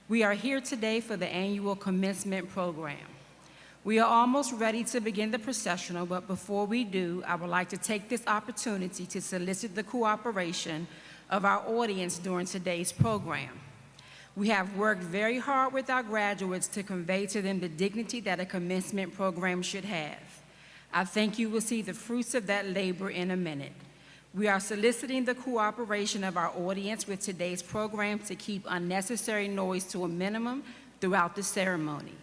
We are here today for the annual commencement program. We are almost ready to begin the processional, but before we do, I would like to take this opportunity to solicit the cooperation of our audience during today's program. We have worked very hard with our graduates to convey to them the dignity that a commencement program should have. I think you will see the fruits of that labor in a minute. We are soliciting the cooperation of our audience with today's program to keep unnecessary noise to a minimum throughout the ceremony.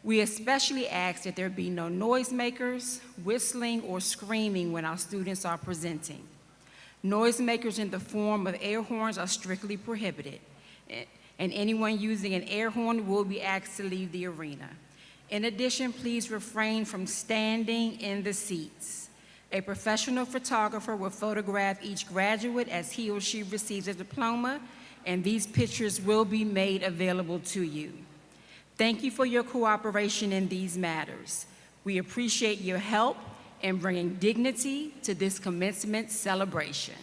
We especially ask that there be no noisemakers, whistling, or screaming when our students are presenting. Noisemakers in the form of air horns are strictly prohibited, and anyone using an air horn will be asked to leave the arena. In addition, please refrain from standing in the seats. A professional photographer will photograph each graduate as he or she receives a diploma, and these pictures will be made available to you. Thank you for your cooperation in these matters. We appreciate your help in bringing dignity to this commencement celebration.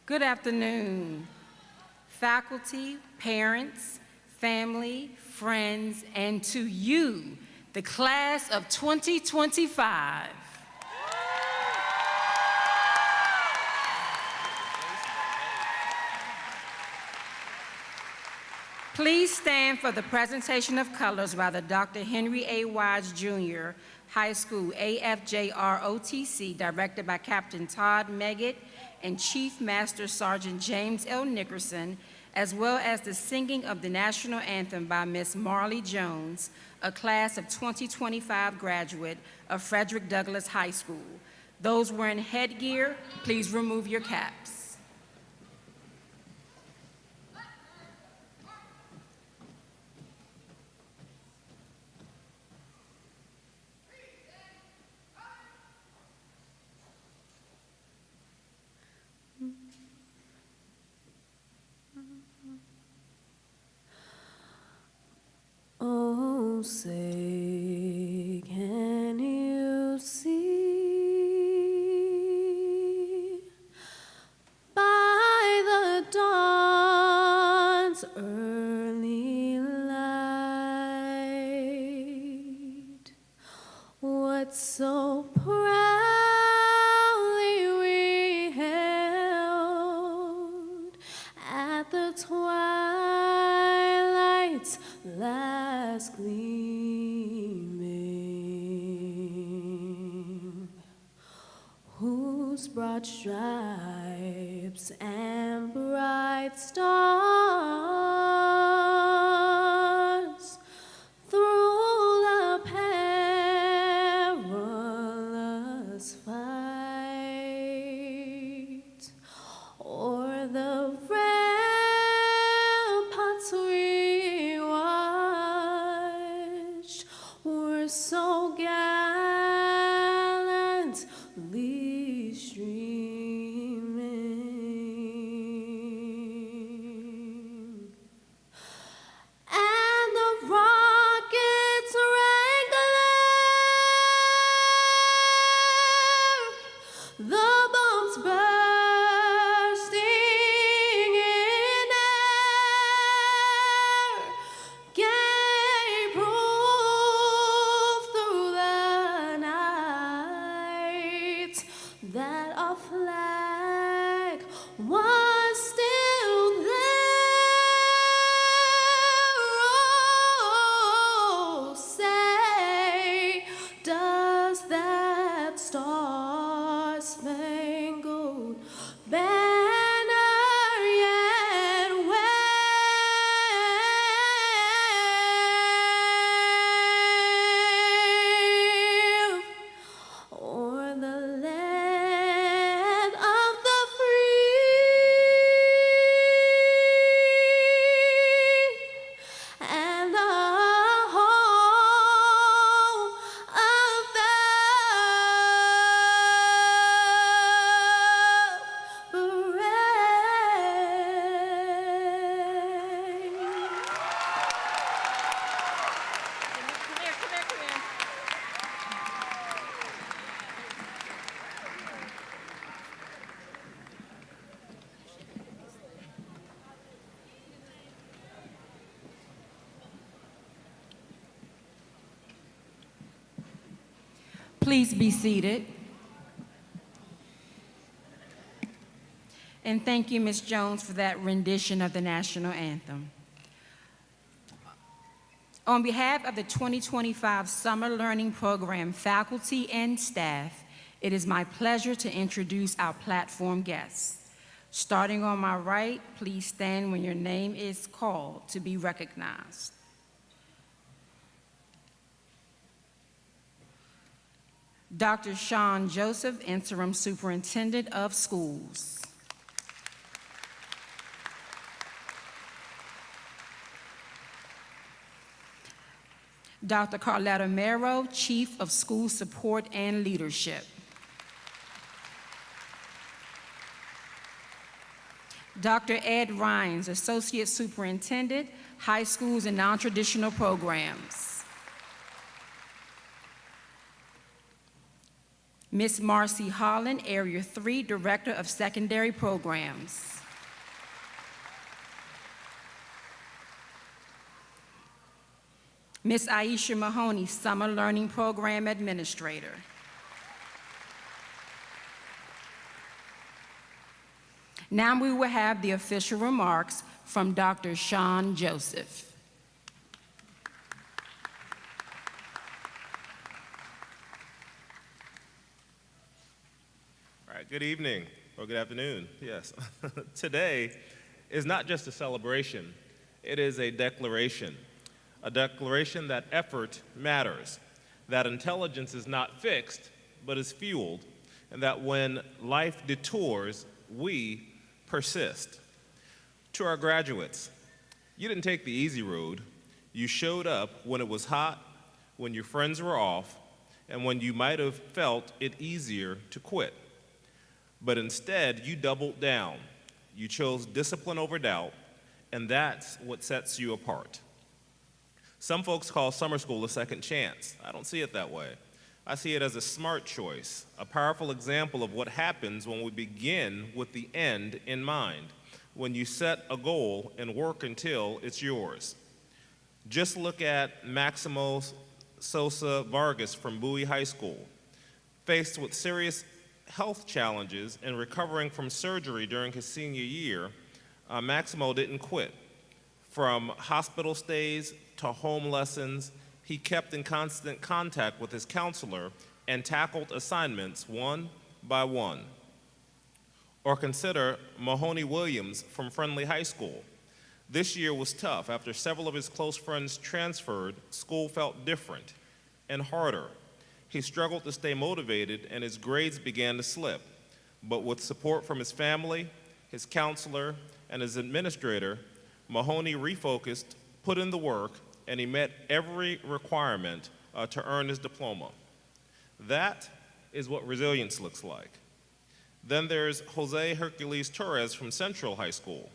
Good afternoon, faculty, parents, family, friends, and to you, the class of 2025. Please stand for the presentation of colors by the Dr. Henry A. Wise Jr. High School AFJROTC, directed by Captain Todd Meggett and Chief Master Sergeant James L. Nickerson, as well as the singing of the national anthem by Miss Marley Jones, a class of 2025 graduate of Frederick Douglass High School. Those wearing headgear, please remove your caps. Oh, say, can you see by the dawn's early light what so proudly we held at the twilight's last gleaming, whose broad stripes and bright stars through the perilous fight o'er the ramparts we watched were so gallantly streaming, and the rockets rang glare, the bombs bursting in air gave proof through the night that our flag was still there. Oh, say, does that star-spangled banner yet wave o'er the land of the free and the home of the Please be seated. And thank you, Ms. Jones, for that rendition of the national anthem. On behalf of the 2025 Summer Learning Program faculty and staff, it is my pleasure to introduce our platform guests. Starting on my right, please stand when your name is called to be recognized. Dr. Sean Joseph, Interim Superintendent of Schools. Dr. Carletta Mero, Chief of School Support and Leadership. Dr. Ed Rhines, Associate Superintendent, High Schools and Non-Traditional Programs. Ms. Marcy Holland, Area 3, Director of Secondary Programs. Ms. Aisha Mahoney, Summer Learning Program Administrator. Now we will have the official remarks from Dr. Sean Joseph. All right, good evening, or good afternoon, yes. Today is not just a celebration, it is a declaration that effort matters, that intelligence is not fixed, but is fueled, and that when life detours, we persist. To our graduates, you didn't take the easy road. You showed up when it was hot, when your friends were off, and when you might have felt it easier to quit. But instead, you doubled down. You chose discipline over doubt, and that's what sets you apart. Some folks call summer school a second chance. I don't see it that way. I see it as a smart choice, a powerful example of what happens when we begin with the end in mind, when you set a goal and work until it's yours. Just look at Maximo Sosa Vargas from Bowie High School. Faced with serious health challenges and recovering from surgery during his senior year, Maximo didn't quit. From hospital stays to home lessons, he kept in constant contact with his counselor and tackled assignments one by one. Or consider Mahoney Williams from Friendly High School. This year was tough. After several of his close friends transferred, school felt different and harder. He struggled to stay motivated and his grades began to slip. But with support from his family, his counselor, and his administrator, Mahoney refocused, put in the work, and he met every requirement to earn his diploma. That is what resilience looks like. Then there's Jose Hercules Torres from Central High School.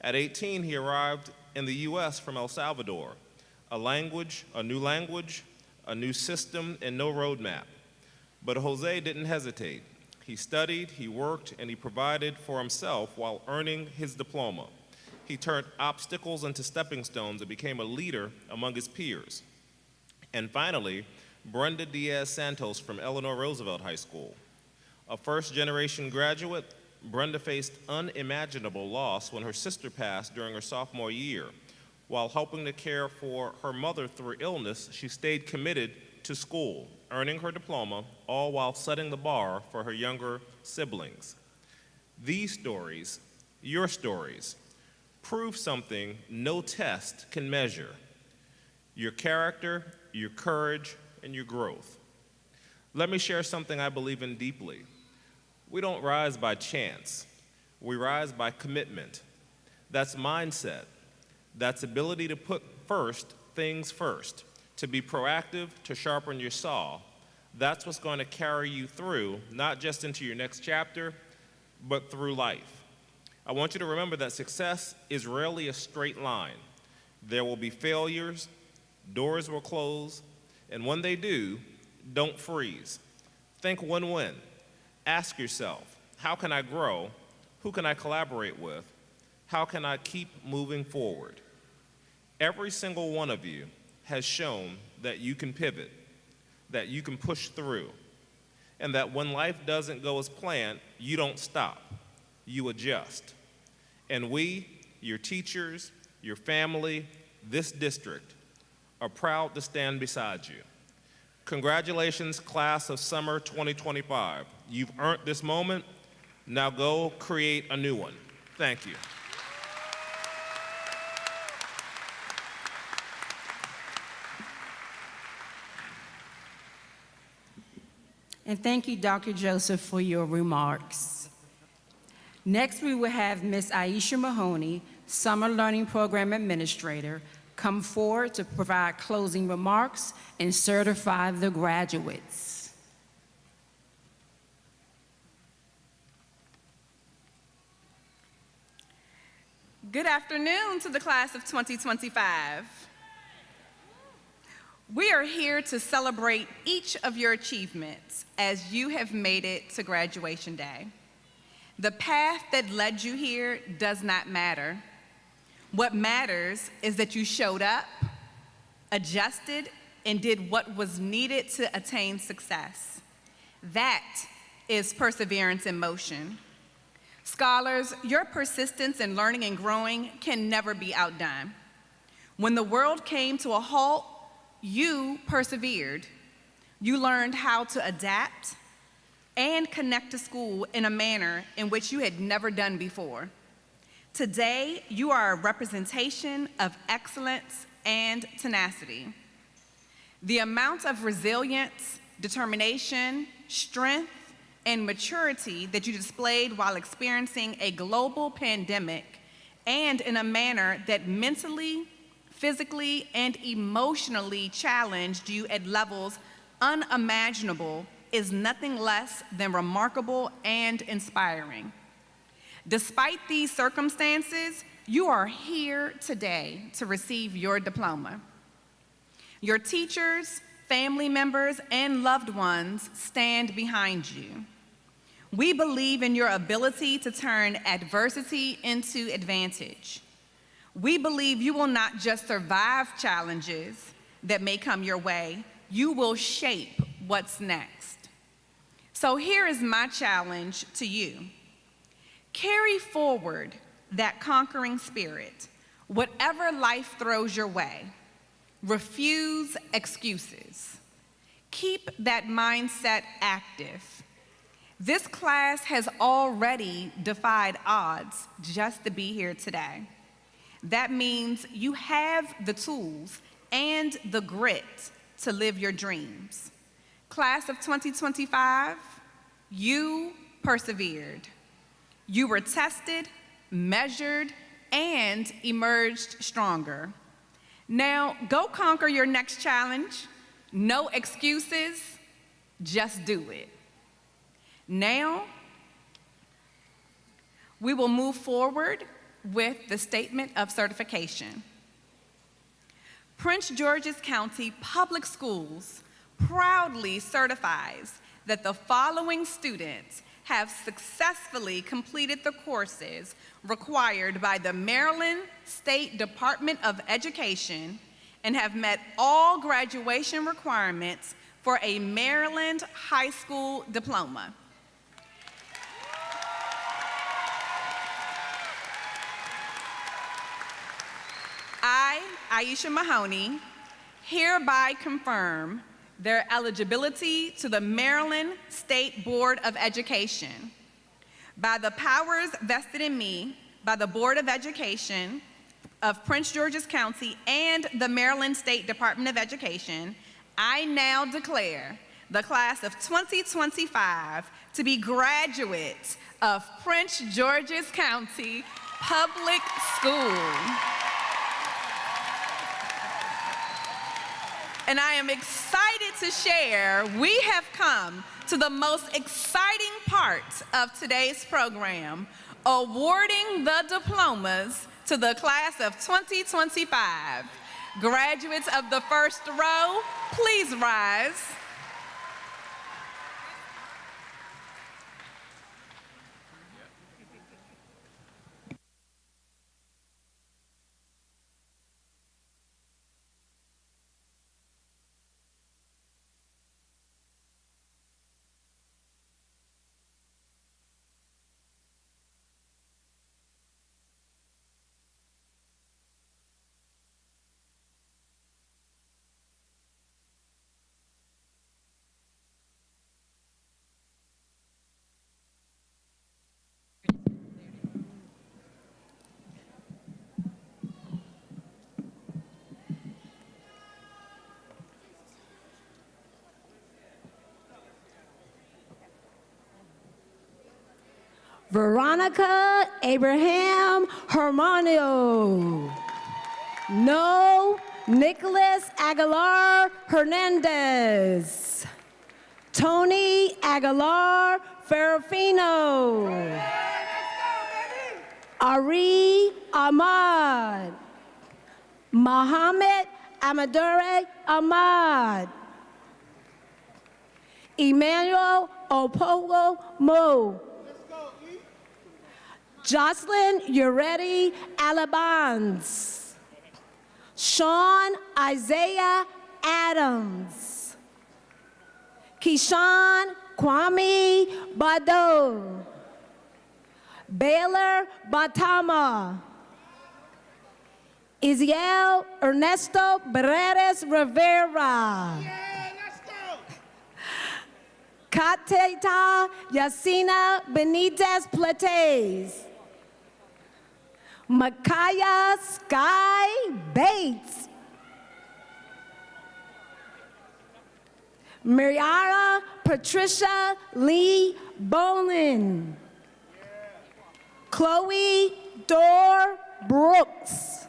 At 18, he arrived in the US from El Salvador. A new language, a new system, and no roadmap. But Jose didn't hesitate. He studied, he worked, and he provided for himself while earning his diploma. He turned obstacles into stepping stones and became a leader among his peers. And finally, Brenda Diaz Santos from Eleanor Roosevelt High School. A first-generation graduate, Brenda faced unimaginable loss when her sister passed during her sophomore year. While helping to care for her mother through illness, she stayed committed to school, earning her diploma, all while setting the bar for her younger siblings. These stories, your stories, prove something no test can measure: your character, your courage, and your growth. Let me share something I believe in deeply. We don't rise by chance. We rise by commitment. That's mindset. That's ability to put things first, to be proactive, to sharpen your saw. That's what's going to carry you through, not just into your next chapter, but through life. I want you to remember that success is rarely a straight line. There will be failures, doors will close, and when they do, don't freeze. Think win-win. Ask yourself, how can I grow? Who can I collaborate with? How can I keep moving forward? Every single one of you has shown that you can pivot, that you can push through, and that when life doesn't go as planned, you don't stop, you adjust. And we, your teachers, your family, this district, are proud to stand beside you. Congratulations, class of summer 2025. You've earned this moment. Now go create a new one. Thank you. And thank you, Dr. Joseph, for your remarks. Next, we will have Ms. Aisha Mahoney, Summer Learning Program Administrator, come forward to provide closing remarks and certify the graduates. Good afternoon to the class of 2025. We are here to celebrate each of your achievements as you have made it to graduation day. The path that led you here does not matter. What matters is that you showed up, adjusted, and did what was needed to attain success. That is perseverance in motion. Scholars, your persistence in learning and growing can never be outdone. When the world came to a halt, you persevered. You learned how to adapt and connect to school in a manner in which you had never done before. Today, you are a representation of excellence and tenacity. The amount of resilience, determination, strength, and maturity that you displayed while experiencing a global pandemic and in a manner that mentally, physically, and emotionally challenged you at levels unimaginable is nothing less than remarkable and inspiring. Despite these circumstances, you are here today to receive your diploma. Your teachers, family members, and loved ones stand behind you. We believe in your ability to turn adversity into advantage. We believe you will not just survive challenges that may come your way, you will shape what's next. So here is my challenge to you. Carry forward that conquering spirit, whatever life throws your way. Refuse excuses. Keep that mindset active. This class has already defied odds just to be here today. That means you have the tools and the grit to live your dreams. Class of 2025, you persevered. You were tested, measured, and emerged stronger. Now, go conquer your next challenge. No excuses, just do it. Now, we will move forward with the statement of certification. Prince George's County Public Schools proudly certifies that the following students have successfully completed the courses required by the Maryland State Department of Education and have met all graduation requirements for a Maryland high school diploma. I, Aisha Mahoney, hereby confirm their eligibility to the Maryland State Board of Education. By the powers vested in me by the Board of Education of Prince George's County and the Maryland State Department of Education, I now declare the class of 2025 to be graduates of Prince George's County Public School. And I am excited to share we have come to the most exciting part of today's program, awarding the diplomas to the class of 2025. Graduates of the first row, please rise. Veronica Abraham Hermanio. No Nicholas Aguilar Hernandez. Tony Aguilar Ferrafino. Ari Ahmad. Mohammed Amadure Ahmad. Emmanuel Opogo Mo. Jocelyn Ureti Alabans. Sean Isaiah Adams. Keyshawn Kwame Bado. Baylor Batama. Isiel Ernesto Bereres Rivera. Kateta Yacina Benitez Plates. Makaya Sky Bates. Mariara Patricia Lee Bolin. Chloe Dor Brooks.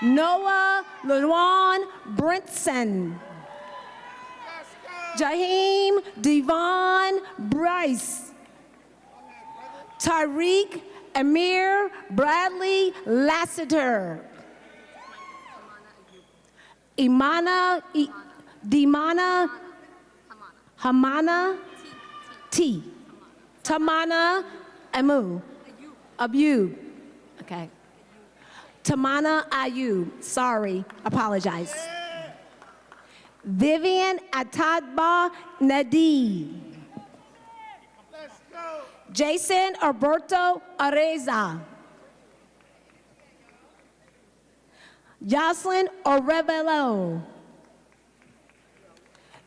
Noah LeJuan Brinson. Jaheim Devon Bryce. Tyreek Amir Bradley Lassiter. Dimana Hamana T. Tamana Amu. Abu. Okay. Tamana Ayub. Sorry. Apologize. Vivian Atadba Nadi. Jason Alberto Areza. Jocelyn Orevelo.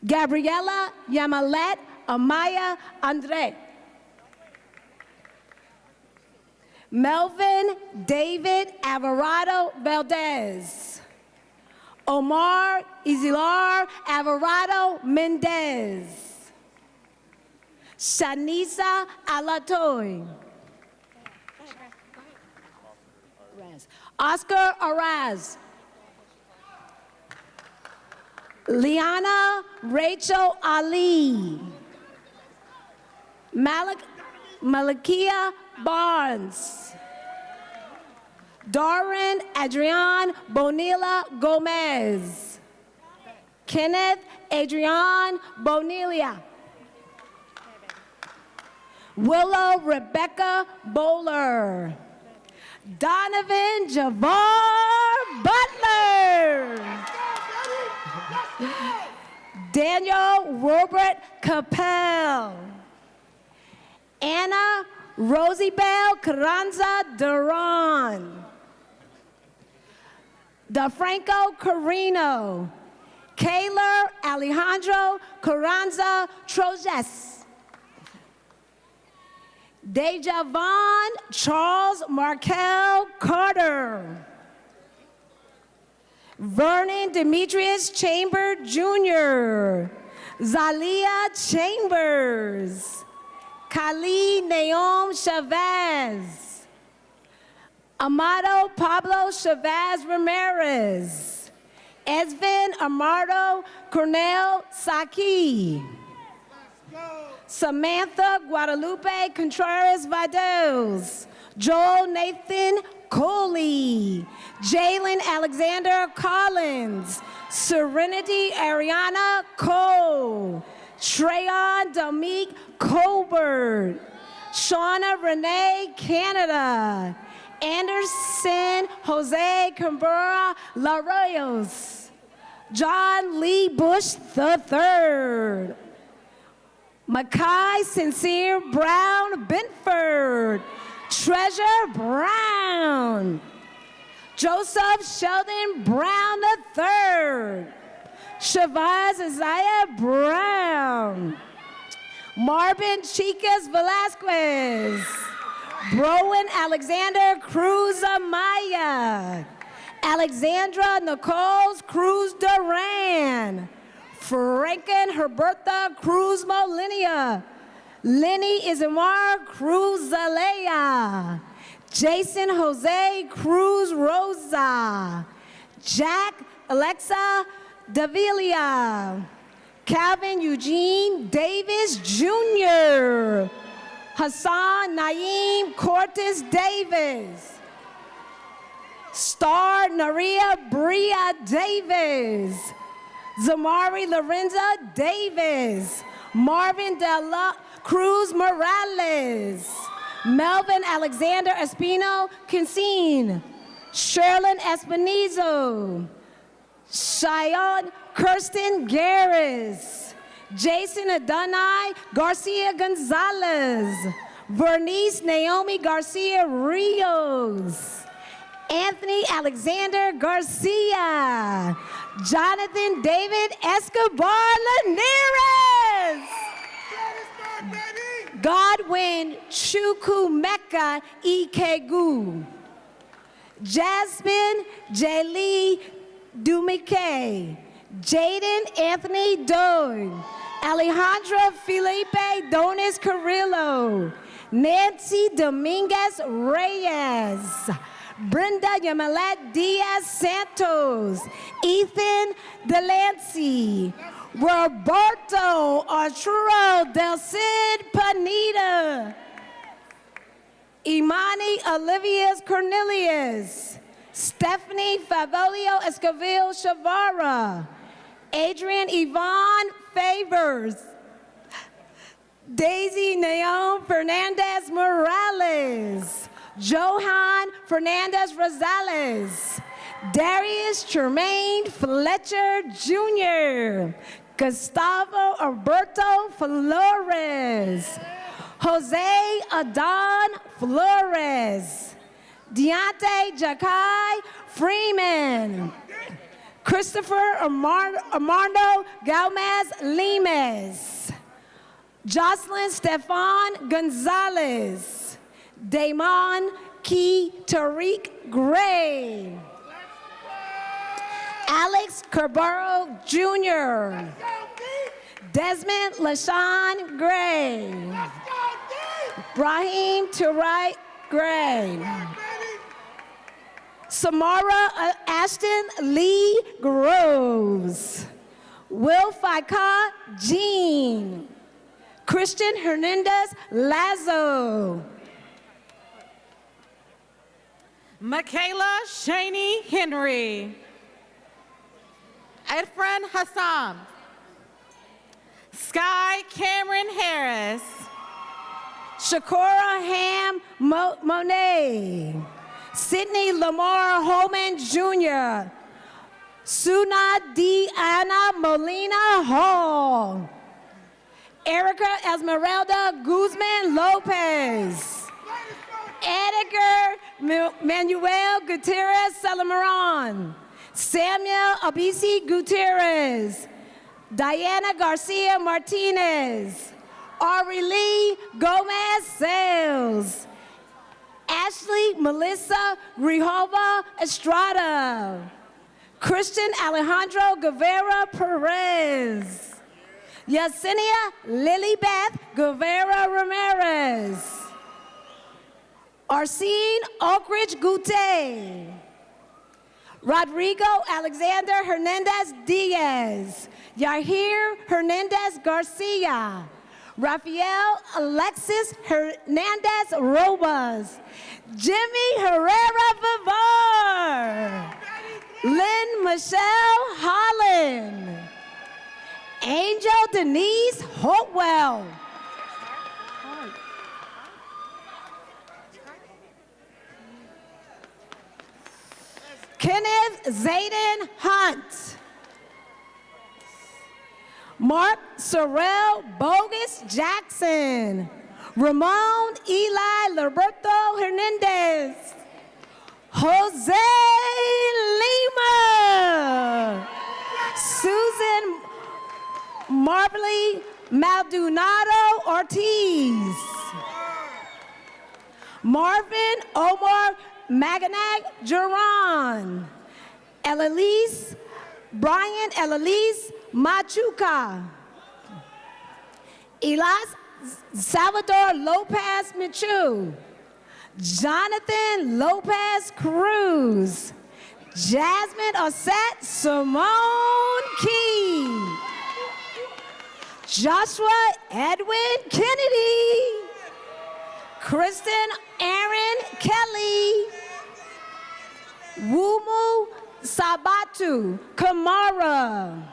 Gabriela Yamalet Amaya Andre. Melvin David Alvarado Valdez. Omar Izilar Alvarado Mendez. Shanisa Alatoy. Oscar Araz. Liana Rachel Ali. Malakia Barnes. Darren Adrian Bonilla Gomez. Kenneth Adrian Bonilia. Willow Rebecca Bowler. Donovan Javar Butler. Daniel Robert Capel. Anna Rosibel Carranza Duran. DeFranco Carino. Kaylor Alejandro Carranza Trojes. Dejavon Charles Markel Carter. Vernon Demetrius Chamber Jr. Zalia Chambers. Kali Naom Chavez. Amado Pablo Chavez Ramirez. Esvin Amardo Cornel Saki. Samantha Guadalupe Contreras Vidals. Joel Nathan Coley. Jalen Alexander Collins. Serenity Ariana Cole. Treyon Dominique Colbert. Shauna Renee Canada. Anderson Jose Cambura Larroyos. John Lee Bush III. Makai Sincere Brown Binford. Treasure Brown. Joseph Sheldon Brown III. Shavaz Isaiah Brown. Marvin Chicas Velasquez. Browan Alexander Cruz Amaya. Alexandra Nichols Cruz Duran. Franken Herberta Cruz Molinia. Lenny Isamar Cruz Zalea. Jason Jose Cruz Rosa. Jack Alexa Davilia. Calvin Eugene Davis Jr. Hassan Naeem Cortis Davis. Star Naria Bria Davis. Zamari Lorenza Davis. Marvin De La Cruz Morales. Melvin Alexander Espino Kinsine. Sherlyn Espinizo. Cheyenne Kirsten Garris. Jason Adonai Garcia Gonzalez. Vernice Naomi Garcia Rios. Anthony Alexander Garcia. Jonathan David Escobar Lanires. Godwin Chukwumeka Ikegu. Jasmine Jaylee Dumike. Jaden Anthony Doe. Alejandra Felipe Donis Carrillo. Nancy Dominguez Reyes. Brenda Yamalet Diaz Santos. Ethan Delancey. Roberto Arturo Del Cid Panita. Imani Olivias Cornelius. Stephanie Favolio Escobil Shavara. Adrian Yvonne Favors. Daisy Naomi Fernandez Morales. Johan Fernandez Rosales. Darius Tremaine Fletcher Jr. Gustavo Alberto Flores. Jose Adon Flores. Deontay Jakai Freeman. Christopher Armando Galmez Limes. Jocelyn Stefan Gonzalez. Damon Key Tariq Gray. Alex Carbaro Jr. Desmond LaShawn Gray. Brahim Turai Gray. Samara Ashton Lee Groves. Will Faika Jean. Christian Hernandez Lazo. Michaela Shaney Henry. Edfren Hassan. Sky Cameron Harris. Shakora Ham Monet. Sidney Lamar Holman Jr. Suna Diana Molina Hall. Erica Esmeralda Guzman Lopez. Edgar Manuel Gutierrez Salamaron. Samuel Abisi Gutierrez. Diana Garcia Martinez. Ari Lee Gomez Sales. Ashley Melissa Grijalva Estrada. Christian Alejandro Guevara Perez. Yesenia Lilybeth Guevara Ramirez. Arsene Oakridge Gute. Rodrigo Alexander Hernandez Diaz. Yahir Hernandez Garcia. Rafael Alexis Hernandez Robas. Jimmy Herrera Vivar. Lynn Michelle Holland. Angel Denise Hopewell. Kenneth Zayden Hunt. Mark Sorrell Bogus Jackson. Ramon Eli Roberto Hernandez. Jose Lima. Susan Marbley Maldonado Ortiz. Marvin Omar Maganag Duran. Brian Elelise Machuca. Elas Salvador Lopez Michu. Jonathan Lopez Cruz. Jasmine Osset Simone Key. Joshua Edwin Kennedy. Kristen Aaron Kelly. Sabatu Kamara,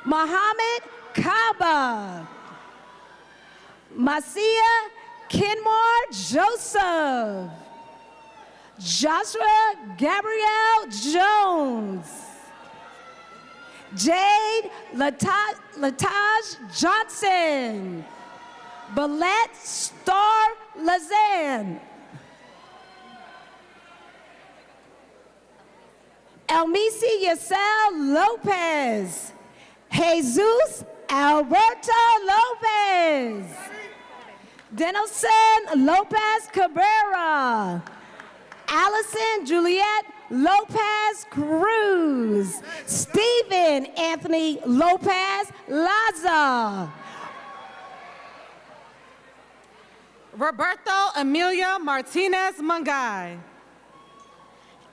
Muhammad Kaba, Masia Kenmore Joseph, Joshua Gabrielle Jones, Jade Lataj Johnson, Balette Star Lazan, Elmisi Yasel Lopez, Jesus Alberto Lopez, Denelson Lopez Cabrera, Allison Juliet Lopez Cruz, Stephen Anthony Lopez Laza, Roberto Emilia Martinez Mangai.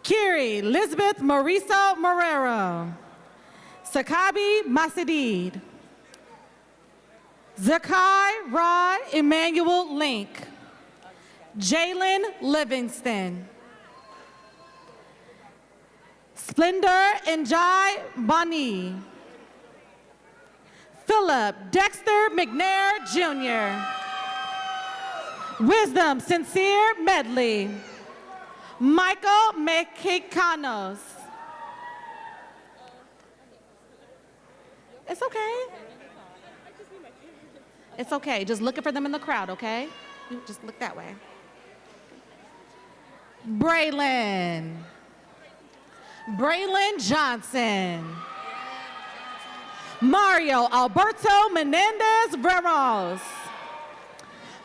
Kiri Elizabeth Mauricio Marrero. Sakabi Masadid. Zakai Rod Emmanuel Link. Jalen Livingston. Splendor Njai Bani. Philip Dexter McNair Jr. Wisdom Sincere Medley. Michael Mexicanos. It's okay. It's okay. Just looking for them in the crowd, okay? You just look that way. Braylon Johnson. Mario Alberto Menendez Ramos.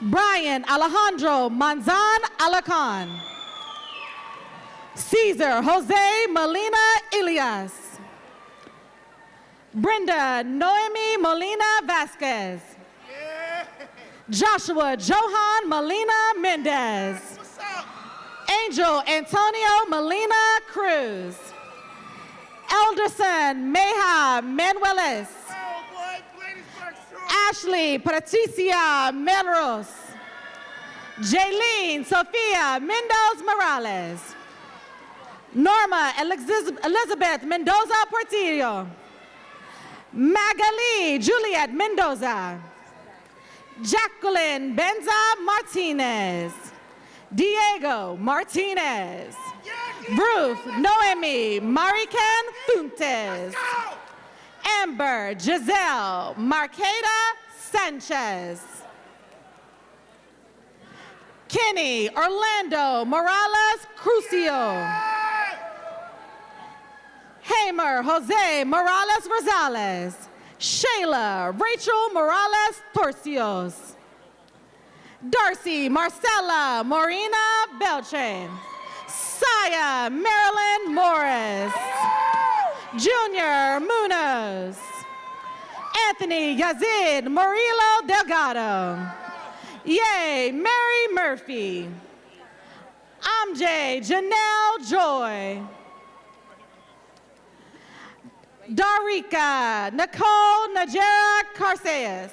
Brian Alejandro Manzan Alacan. Cesar Jose Molina Elias. Brenda Noemi Molina Vasquez. Joshua Johan Molina Mendez. Angel Antonio Molina Cruz. Elderson Meja Manuelis. Ashley Patricia Melrose. Jaylene Sofia Mendoza Morales. Norma Elizabeth Mendoza Portillo. Magali Juliet Mendoza. Jacqueline Benza Martinez. Diego Martinez. Ruth Noemi Marican Funtes. Amber Giselle Marqueta Sanchez. Kenny Orlando Morales Crucio. Hamer Jose Morales Rosales. Shayla Rachel Morales Torcios. Darcy Marcella Morena Beltran. Saya Marilyn Morris. Junior Munoz. Anthony Yazid Murillo Delgado. Yay, Mary Murphy. Amjay Janelle Joy. Darika Nicole Najera Carceas.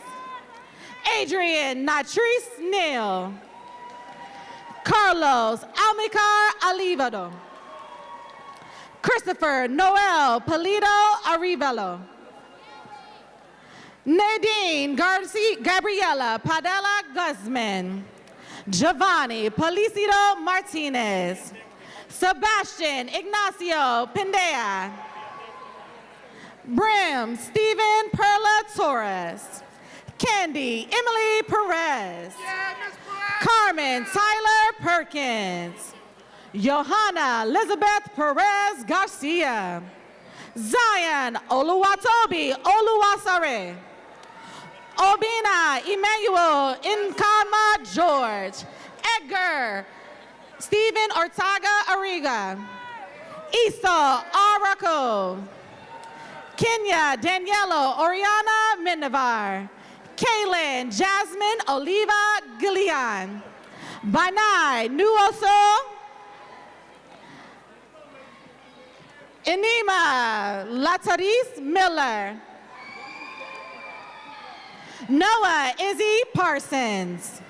Adrian Natrice Neal. Carlos Almicar Alivado. Christopher Noel Polito Arivelo. Nadine Gabriela Padella Guzman. Giovanni Policito Martinez. Sebastian Ignacio Pendea. Brim Stephen Perla Torres. Candy Emily Perez. Carmen Tyler Perkins. Johanna Elizabeth Perez Garcia. Zion Oluwatobi Oluwasare. Obina Emmanuel Inkarma George. Edgar Stephen Ortaga Ariga. Esau Araco. Kenya Daniela Oriana Mendavar. Kaylin Jasmine Oliva Gillian. Banai Nuoso. Enima Lataris Miller. Noah Izzy Parsons.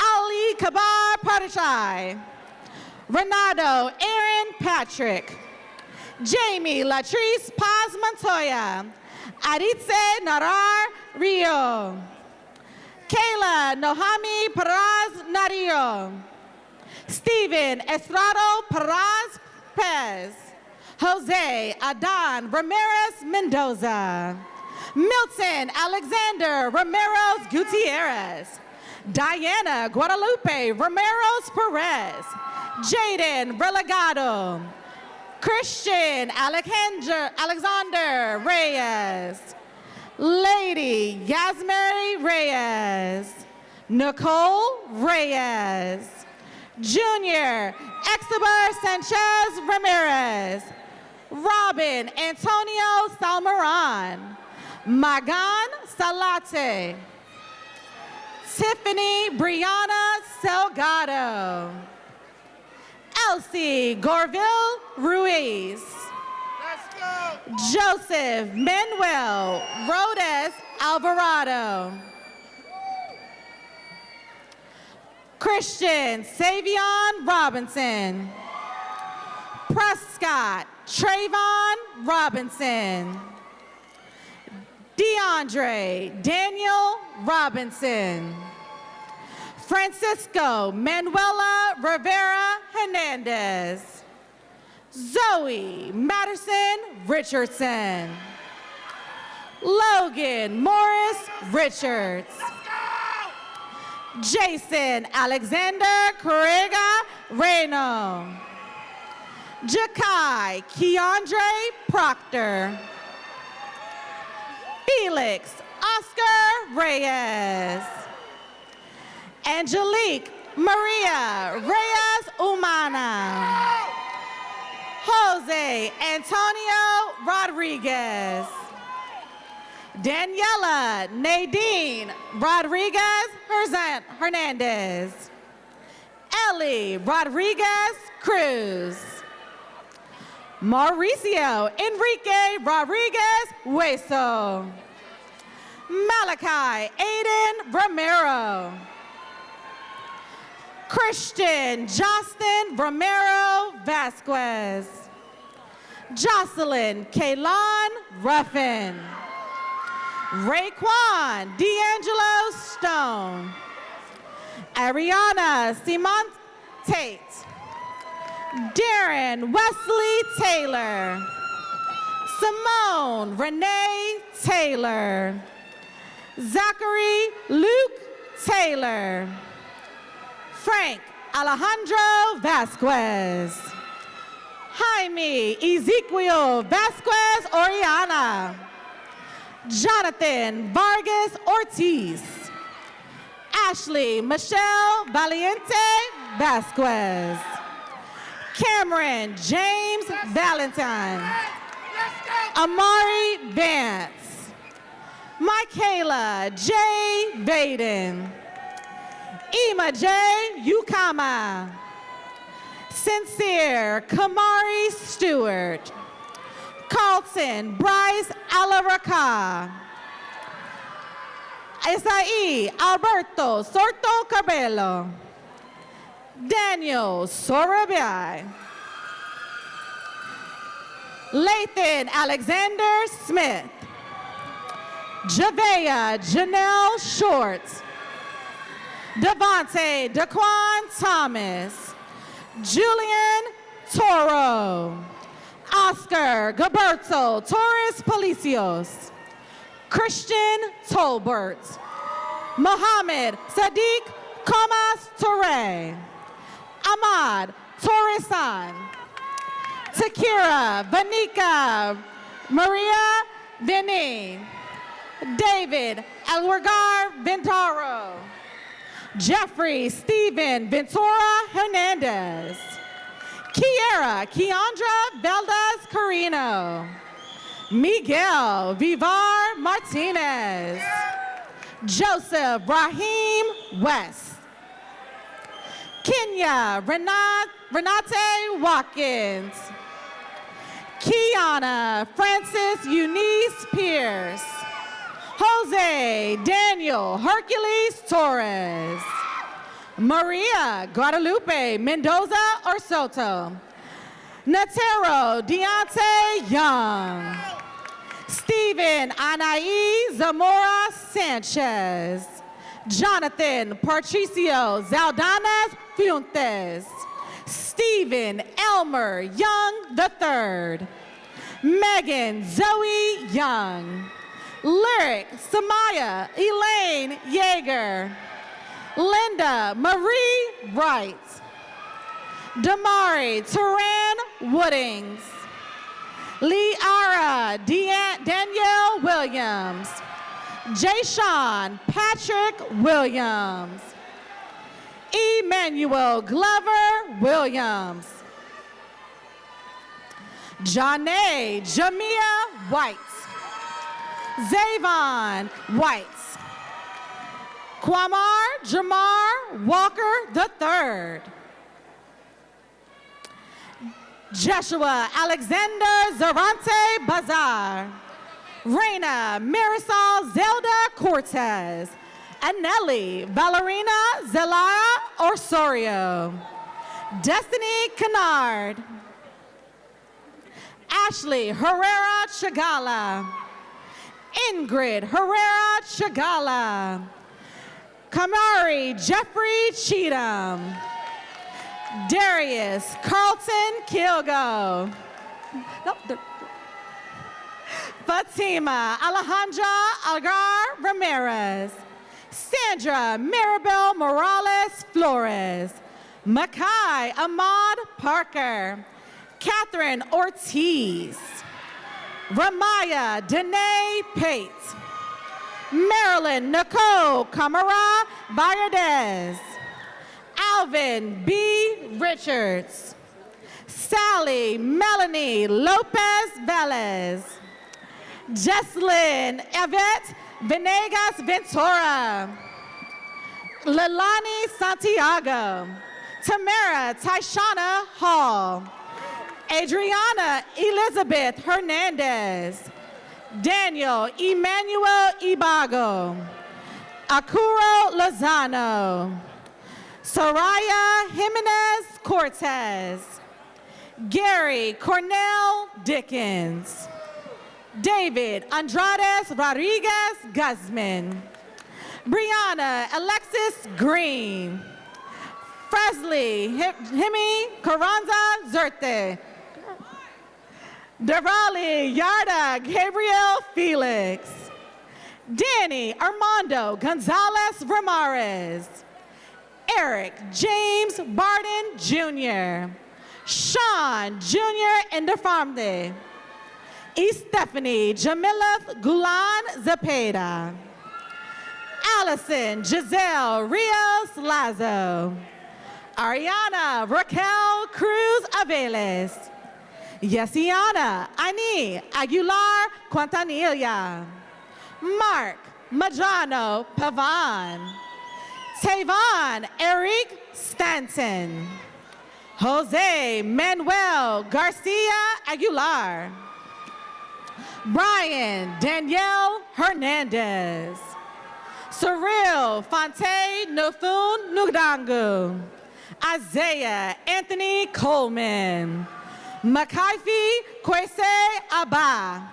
Ali Kabar Pradeshai. Renato Aaron Patrick. Jamie Latrice Paz Montoya. Aritze Narar Rio. Kayla Nohami Peraz Nario. Stephen Estrado Peraz Pez. Jose Adan Ramirez Mendoza. Milton Alexander Ramirez Gutierrez. Diana Guadalupe Ramirez Perez. Jaden Relegado. Christian Alexander Reyes. Lady Yasmary Reyes. Nicole Reyes. Junior Exabar Sanchez Ramirez. Robin Antonio Salmaran. Magan Salate. Tiffany Brianna Salgado. Elsie Gorville Ruiz. Joseph Manuel Rodes Alvarado. Christian Savion Robinson. Prescott Trayvon Robinson. DeAndre Daniel Robinson. Francisco Manuela Rivera Hernandez. Zoe Matterson Richardson. Logan Morris Richards. Jason Alexander Correga Reno. Jakai Keandre Proctor. Felix Oscar Reyes. Angelique Maria Reyes Umana. Jose Antonio Rodriguez. Daniela Nadine Rodriguez Hernandez. Ellie Rodriguez Cruz. Mauricio Enrique Rodriguez Hueso. Malachi Aiden Romero. Christian Justin Romero Vasquez. Jocelyn Kaylon Ruffin. Raekwon D'Angelo Stone. Ariana Simon Tate. Darren Wesley Taylor. Simone Renee Taylor. Zachary Luke Taylor. Frank Alejandro Vasquez. Jaime Ezequiel Vasquez Oriana. Jonathan Vargas Ortiz. Ashley Michelle Valiente Vasquez. Cameron James Valentine. Amari Vance. Michaela J. Baden. Ima J. Yukama. Sincere Kamari Stewart. Carlton Bryce Alaraka. Esai Alberto Sorto Cabello. Daniel Sorabai. Lathan Alexander Smith. Javea Janelle Short. Devontae Daquan Thomas. Julian Toro. Oscar Gilberto Torres Palicios. Christian Tolbert. Mohammed Sadiq Comas Torre. Ahmad Torresan. Takira Vanika Maria Vini. David Alwargar Ventaro. Jeffrey Stephen Ventura Hernandez. Kiera Keandra Valdez Carino. Miguel Vivar Martinez. Joseph Raheem West. Kenya Renate Watkins. Kiana Francis Eunice Pierce. Jose Daniel Hercules Torres. Maria Guadalupe Mendoza or Soto. Natero Deontay Young. Stephen Anai Zamora Sanchez. Jonathan Patricio Zaldanas Fuentes. Stephen Elmer Young III. Megan Zoe Young. Lyric Samaya Elaine Yeager. Linda Marie Wright. Damari Turan Woodings. Liara Danielle Williams. Jayshawn Patrick Williams. Emmanuel Glover Williams. Janae Jamia White. Zavon White. Kwamar Jamar Walker III. Joshua Alexander Zarante Bazar. Reina Marisol Zelda Cortez. Anelli Valerina Zelara Osorio. Destiny Kennard. Ashley Herrera Chagala. Ingrid Herrera Chagala. Kamari Jeffrey Cheatham. Darius Carlton Kilgo. Fatima Alejandra Algar Ramirez. Sandra Maribel Morales Flores. Makai Ahmad Parker. Catherine Ortiz. Ramaya Danae Pate. Marilyn Nicole Camara Valladez. Alvin B. Richards. Sally Melanie Lopez Velez. Jesslyn Yvette Venegas Ventura. Lilani Santiago. Tamara Tyshana Hall. Adriana Elizabeth Hernandez. Daniel Emmanuel Ibago. Akuro Lozano. Soraya Jimenez Cortez. Gary Cornell Dickens. David Andrades Rodriguez Guzman. Brianna Alexis Green. Fresley Himi Carranza Zerte. Derali Yarda Gabriel Felix. Danny Armando Gonzalez Ramirez. Eric James Barden Jr. Sean Jr. Indefarmde. Stephanie Jamila Gulan Zapeda. Allison Giselle Rios Lazo. Ariana Raquel Cruz Aveles. Yesiana Ani Aguilar Quintanilla. Mark Majano Pavan. Tavon Eric Stanton. Jose Manuel Garcia Aguilar. Brian Danielle Hernandez. Cyril Fonte Nufun Nudangu. Isaiah Anthony Coleman. Makaifi Kwese Abba.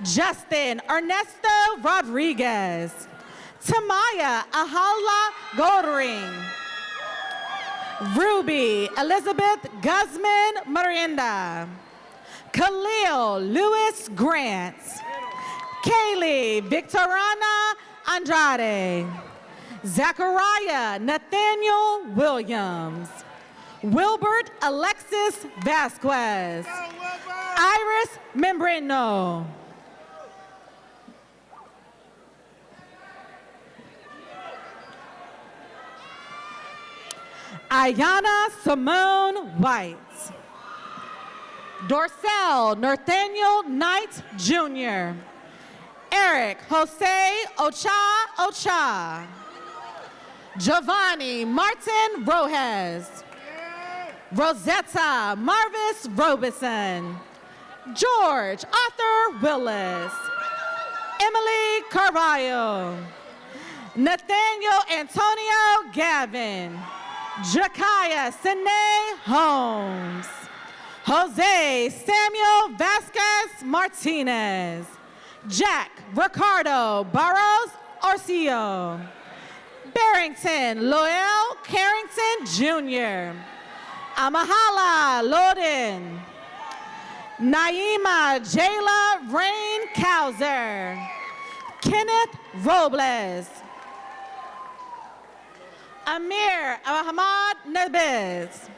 Justin Ernesto Rodriguez. Tamaya Ahala Godring. Ruby Elizabeth Guzman Miranda. Khalil Lewis Grant. Kaylee Victorana Andrade. Zachariah Nathaniel Williams. Wilbert Alexis Vasquez. Iris Membreno. Ayana Simone White. Dorcel Nathaniel Knight Jr. Eric Jose Ocha. Giovanni Martin Rojas. Rosetta Marvis Robeson. George Arthur Willis. Emily Carvalho. Nathaniel Antonio Gavin. Jakaya Sine Holmes. Jose Samuel Vasquez Martinez. Jack Ricardo Barros Orsillo. Barrington Loyal Carrington Jr. Amahala Loden. Naima Jayla Rain Kauser. Kenneth Robles. Amir Ahmad Nebez.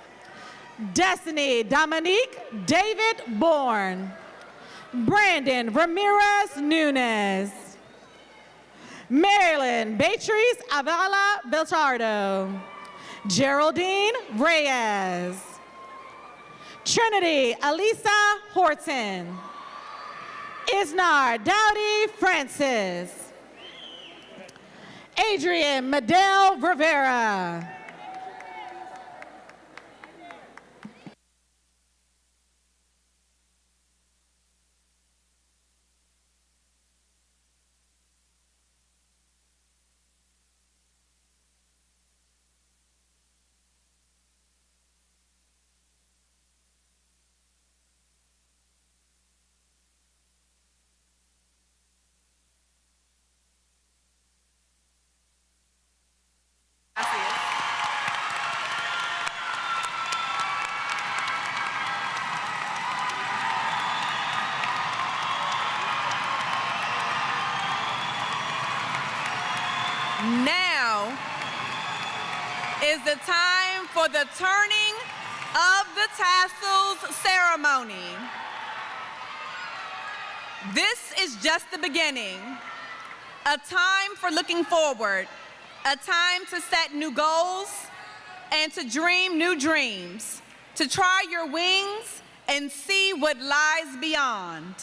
Destiny Dominique David Bourne. Brandon Ramirez Nunez. Marilyn Beatrice Avala Beltardo. Geraldine Reyes. Trinity Alisa Horton. Isnar Dowdy Francis. Adrian Medell Rivera. Now is the time for the turning of the tassels ceremony. This is just the beginning, a time for looking forward, a time to set new goals and to dream new dreams, to try your wings and see what lies beyond.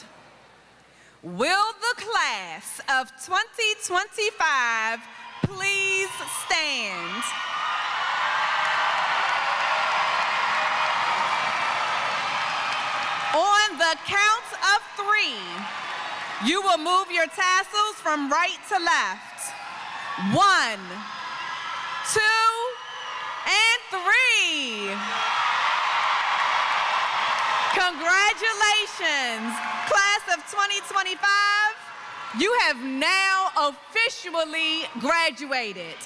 Will the class of 2025 please stand? On the count of 3, you will move your tassels from right to left. 1, 2, and 3. Congratulations, class of 2025. You have now officially graduated.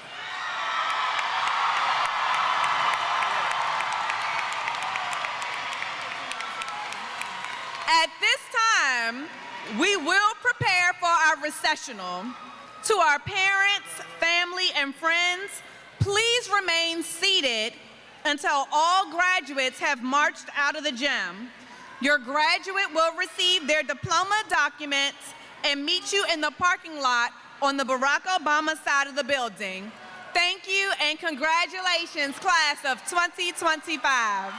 At this time, we will prepare for our recessional. To our parents, family, and friends, please remain seated until all graduates have marched out of the gym. Your graduate will receive their diploma documents and meet you in the parking lot on the Barack Obama side of the building. Thank you and congratulations, class of 2025.